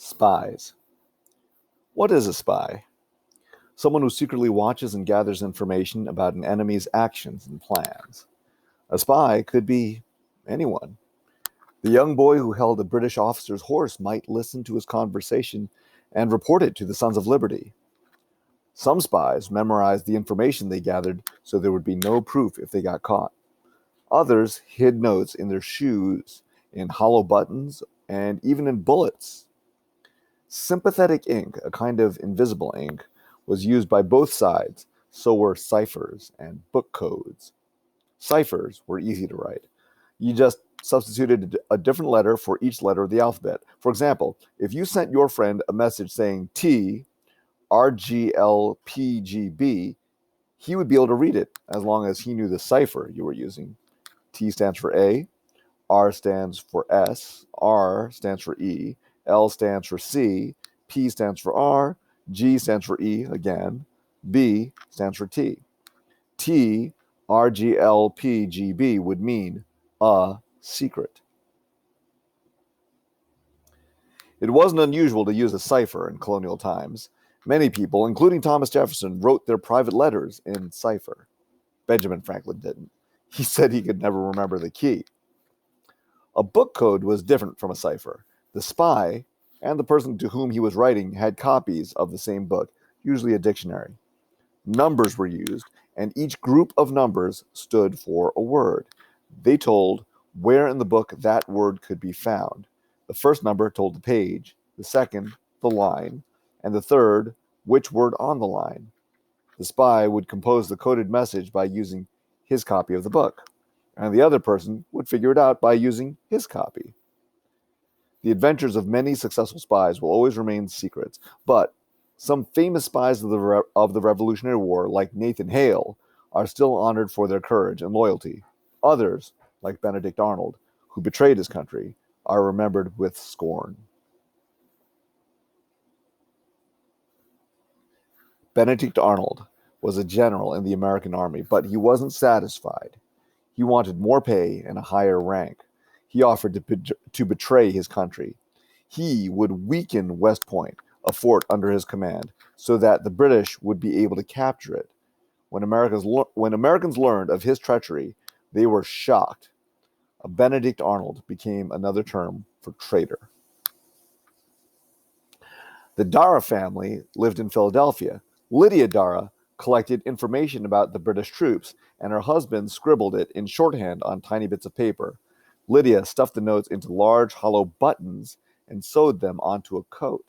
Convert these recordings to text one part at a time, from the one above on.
Spies. What is a spy? Someone who secretly watches and gathers information about an enemy's actions and plans. A spy could be anyone. The young boy who held a British officer's horse might listen to his conversation and report it to the Sons of Liberty. Some spies memorized the information they gathered so there would be no proof if they got caught. Others hid notes in their shoes, in hollow buttons, and even in bullets. Sympathetic ink, a kind of invisible ink, was used by both sides, so were ciphers and book codes. Ciphers were easy to write. You just substituted a different letter for each letter of the alphabet. For example, if you sent your friend a message saying T, RGLPGB, he would be able to read it as long as he knew the cipher you were using. T stands for A, R stands for S, R stands for E, L stands for C, P stands for R, G stands for E again, B stands for T. T, R, G, L, P, G, B would mean a secret. It wasn't unusual to use a cipher in colonial times. Many people, including Thomas Jefferson, wrote their private letters in cipher. Benjamin Franklin didn't. He said he could never remember the key. A book code was different from a cipher. The spy and the person to whom he was writing had copies of the same book, usually a dictionary. Numbers were used, and each group of numbers stood for a word. They told where in the book that word could be found. The first number told the page, the second, the line, and the third, which word on the line. The spy would compose the coded message by using his copy of the book, and the other person would figure it out by using his copy. The adventures of many successful spies will always remain secrets, but some famous spies of the Revolutionary War, like Nathan Hale, are still honored for their courage and loyalty. Others, like Benedict Arnold, who betrayed his country, are remembered with scorn. Benedict Arnold was a general in the American Army, but he wasn't satisfied. He wanted more pay and a higher rank. He offered to betray his country. He would weaken West Point, a fort under his command, so that the British would be able to capture it. When Americans learned of his treachery, they were shocked. A Benedict Arnold became another term for traitor. The Dara family lived in Philadelphia. Lydia Dara collected information about the British troops, and her husband scribbled it in shorthand on tiny bits of paper. Lydia stuffed the notes into large hollow buttons and sewed them onto a coat.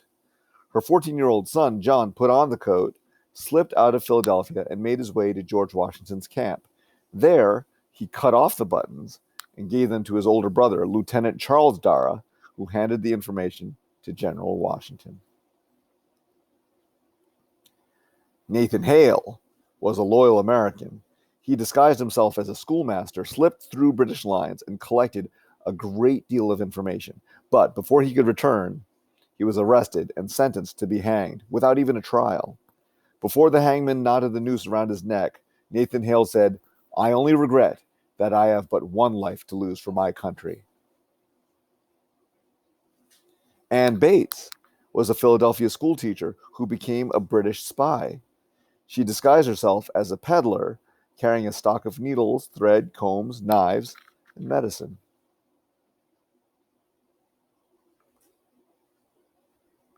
Her 14-year-old son, John, put on the coat, slipped out of Philadelphia, and made his way to George Washington's camp. There, he cut off the buttons and gave them to his older brother, Lieutenant Charles Dara, who handed the information to General Washington. Nathan Hale was a loyal American. He disguised himself as a schoolmaster, slipped through British lines, and collected a great deal of information. But before he could return, he was arrested and sentenced to be hanged without even a trial. Before the hangman knotted the noose around his neck, Nathan Hale said, "I only regret that I have but one life to lose for my country." Anne Bates was a Philadelphia schoolteacher who became a British spy. She disguised herself as a peddler, carrying a stock of needles, thread, combs, knives, and medicine.